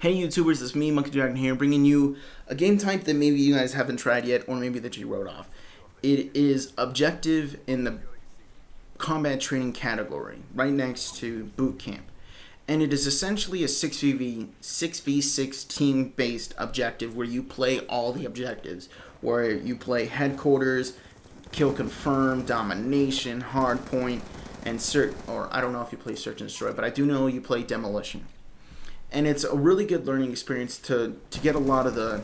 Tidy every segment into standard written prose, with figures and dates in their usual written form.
Hey YouTubers, it's me, Monkey Dragon here, bringing you a game type that maybe you guys haven't tried yet, or maybe that you wrote off. It is objective in the combat training category, right next to boot camp. And it is essentially a 6v6 team-based objective where you play all the objectives, where you play headquarters, kill confirm, domination, hardpoint, and I don't know if you play search and destroy, but I do know you play demolition. And it's a really good learning experience to get a lot of the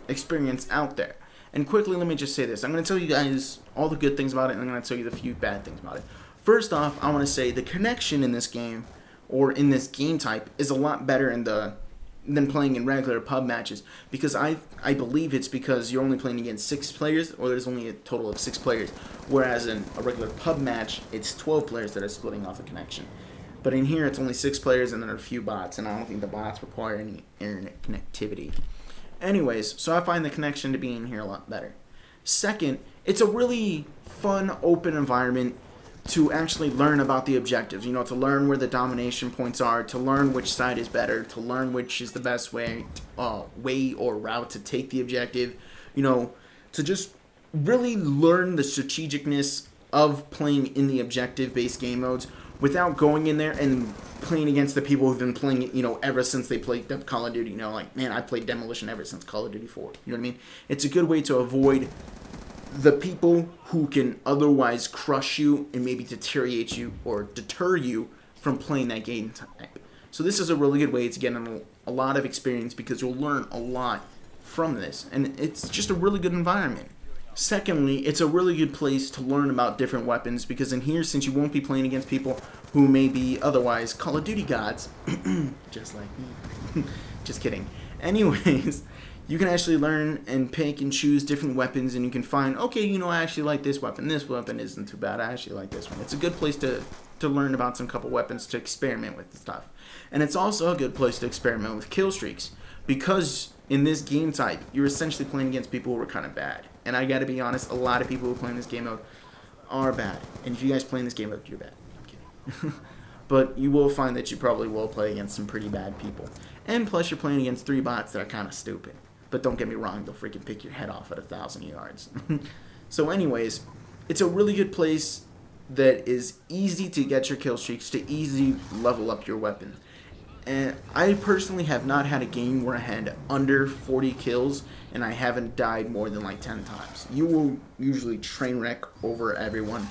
experience out there. And quickly, let me just say this. I'm going to tell you guys all the good things about it, and I'm going to tell you the few bad things about it. First off, I want to say the connection in this game, or in this game type, is a lot better than playing in regular pub matches. Because I believe it's because you're only playing against 6 players, or there's only a total of 6 players. Whereas in a regular pub match, it's 12 players that are splitting off a connection. But in here, it's only 6 players and then a few bots, and I don't think the bots require any internet connectivity. Anyways, so I find the connection to be in here a lot better. Second, it's a really fun, open environment to actually learn about the objectives. You know, to learn where the domination points are, to learn which side is better, to learn which is the best way or route to take the objective. You know, to just really learn the strategicness of playing in the objective-based game modes, without going in there and playing against the people who've been playing it, you know, ever since they played Call of Duty. You know, like, man, I played Demolition ever since Call of Duty 4. You know what I mean? It's a good way to avoid the people who can otherwise crush you and maybe deteriorate you or deter you from playing that game type. So this is a really good way to get a lot of experience, because you'll learn a lot from this. And it's just a really good environment. Secondly, it's a really good place to learn about different weapons, because in here, since you won't be playing against people who may be otherwise Call of Duty gods, just like me, just kidding. Anyways, you can actually learn and pick and choose different weapons, and you can find, okay, you know, I actually like this weapon isn't too bad, I actually like this one. It's a good place to learn about some couple weapons, to experiment with stuff. And it's also a good place to experiment with kill streaks, because in this game type, you're essentially playing against people who are kind of bad. And I gotta be honest, a lot of people who play in this game mode are bad. And if you guys play in this game mode, you're bad. I'm kidding. But you will find that you probably will play against some pretty bad people. And plus, you're playing against 3 bots that are kind of stupid. But don't get me wrong, they'll freaking pick your head off at 1,000 yards. So anyways, it's a really good place that is easy to get your kill streaks, to easy level up your weapon. And I personally have not had a game where I had under 40 kills and I haven't died more than like 10 times. You will usually train wreck over everyone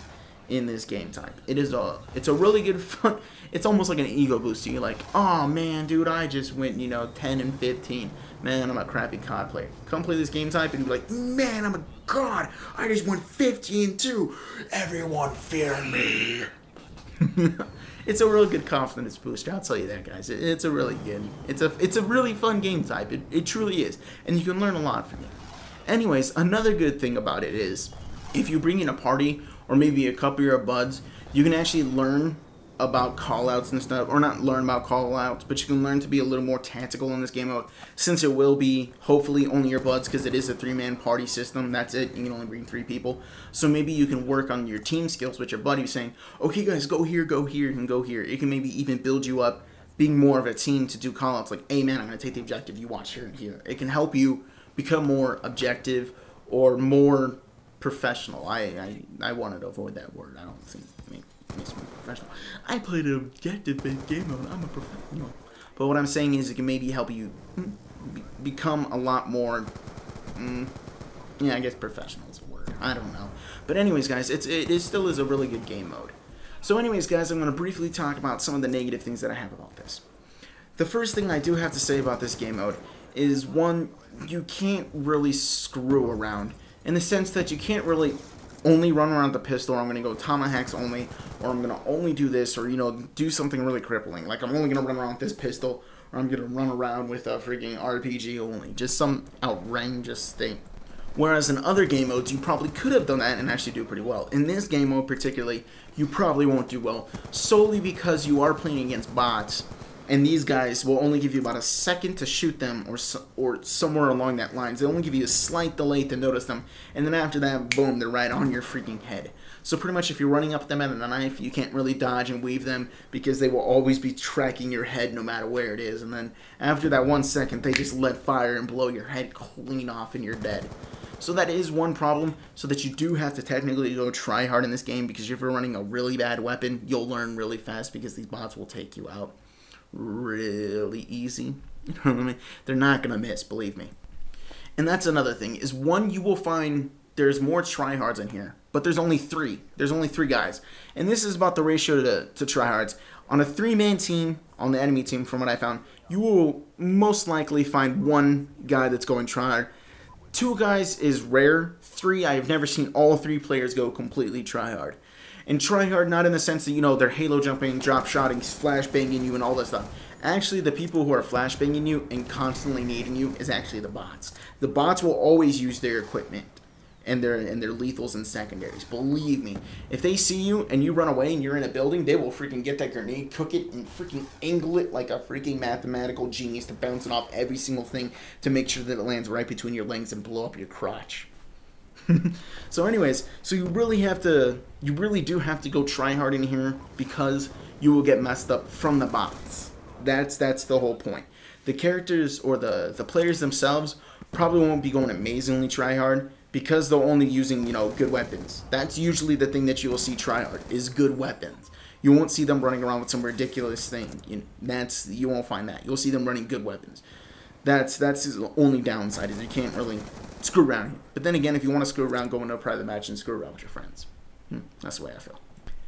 in this game type. It's a really good fun. It's almost like an ego boost to you. Like, oh man, dude, I just went, you know, 10 and 15. Man, I'm a crappy COD player. Come play this game type and be like, man, I'm a god. I just went 15 too. Everyone fear me. It's a real good confidence booster, I'll tell you that, guys. It's a really good, it's a really fun game type. It truly is, and you can learn a lot from it. Anyways, another good thing about it is, if you bring in a party or maybe a couple of your buds, you can actually learn about callouts and stuff, or not learn about callouts, but you can learn to be a little more tactical in this game mode, since it will be hopefully only your buds, because it is a 3-man party system. That's it. You can only bring 3 people. So maybe you can work on your team skills with your buddy, saying, okay guys, go here, and go here. It can maybe even build you up being more of a team to do callouts, like, hey man, I'm going to take the objective, you watch here and here. It can help you become more objective or more professional. I wanted to avoid that word. I don't think it makes me professional. I played an objective-based game mode. I'm a professional. But what I'm saying is, it can maybe help you become a lot more. Yeah, I guess professional is a word. I don't know. But anyways, guys, it still is a really good game mode. So anyways, guys, I'm going to briefly talk about some of the negative things that I have about this. The first thing I do have to say about this game mode is, one, you can't really screw around, in the sense that you can't really only run around the pistol, or I'm going to go tomahawks only, or I'm going to only do this, or, you know, do something really crippling. Like, I'm only going to run around with this pistol, or I'm going to run around with a freaking RPG only. Just some outrageous thing. Whereas in other game modes, you probably could have done that and actually do pretty well. In this game mode particularly, you probably won't do well, solely because you are playing against bots, And these guys will only give you about a second to shoot them, or somewhere along that line. They only give you a slight delay to notice them, and then after that, boom, they're right on your freaking head. So pretty much if you're running up them at a knife, you can't really dodge and weave them because they will always be tracking your head no matter where it is. And then after that 1 second, they just let fire and blow your head clean off and you're dead. So that is one problem, so that you do have to technically go try hard in this game, because if you're running a really bad weapon, you'll learn really fast because these bots will take you out really easy. You know what I mean? They're not going to miss, believe me. And that's another thing, is one, you will find there's more tryhards in here, but there's only 3. There's only 3 guys. And this is about the ratio to tryhards. On a 3-man team, on the enemy team, from what I found, you will most likely find 1 guy that's going tryhard. 2 guys is rare. 3, I have never seen all 3 players go completely tryhard. And tryhard not in the sense that, you know, they're halo jumping, drop shotting, flash banging you, and all that stuff. Actually, the people who are flash banging you and constantly needing you is actually the bots. The bots will always use their equipment and their lethals and secondaries. Believe me, if they see you and you run away and you're in a building, they will freaking get that grenade, cook it, and freaking angle it like a freaking mathematical genius to bounce it off every single thing to make sure that it lands right between your legs and blow up your crotch. So anyways, so you really do have to go try hard in here, because you will get messed up from the bots. That's the whole point. The characters or the players themselves probably won't be going amazingly try hard, because they're only using, you know, good weapons. That's usually the thing that you will see try hard, is good weapons. You won't see them running around with some ridiculous thing. You won't find that. You'll see them running good weapons. That's the only downside, is you can't really screw around here. But then again, if you want to screw around, go into a private match and screw around with your friends. That's the way I feel.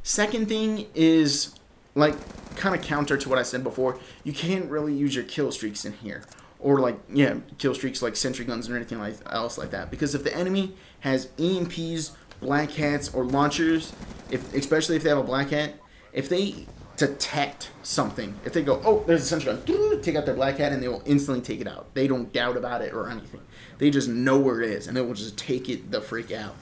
Second thing is, like, kind of counter to what I said before. You can't really use your kill streaks in here. Or, like, yeah, kill streaks like sentry guns or anything else like that. Because if the enemy has EMPs, black hats, or launchers, especially if they have a black hat, if they detect something, if they go, oh, there's a sentry gun, take out their black hat, and they will instantly take it out. They don't doubt about it or anything. They just know where it is, and they will just take it the freak out.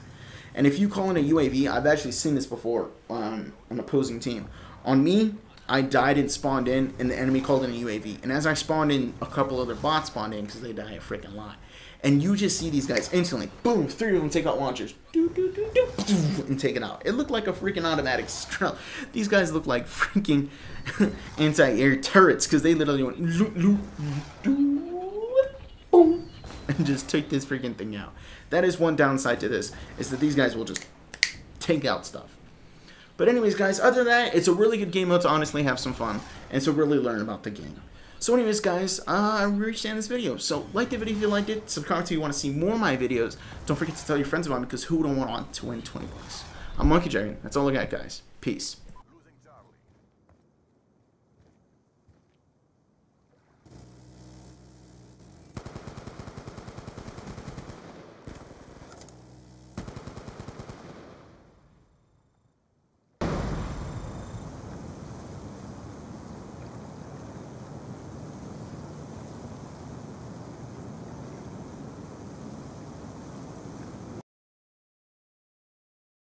And if you call in a UAV, I've actually seen this before on an opposing team. On me, I died and spawned in, and the enemy called in a UAV. And as I spawned in, a couple other bots spawned in, because they die a freaking lot. And you just see these guys instantly, boom, 3 of them take out launchers, and take it out. It looked like a freaking automatic strike. These guys look like freaking anti-air turrets, because they literally went, boom, and just took this freaking thing out. That is one downside to this, is that these guys will just take out stuff. But anyways, guys, other than that, it's a really good game mode to honestly have some fun, and to really learn about the game. So anyways, guys, I reached the end of this video. So like the video if you liked it, subscribe if you want to see more of my videos. Don't forget to tell your friends about me, because who don't want to win 20 bucks? I'm Monkey Dragon. That's all I got, guys. Peace.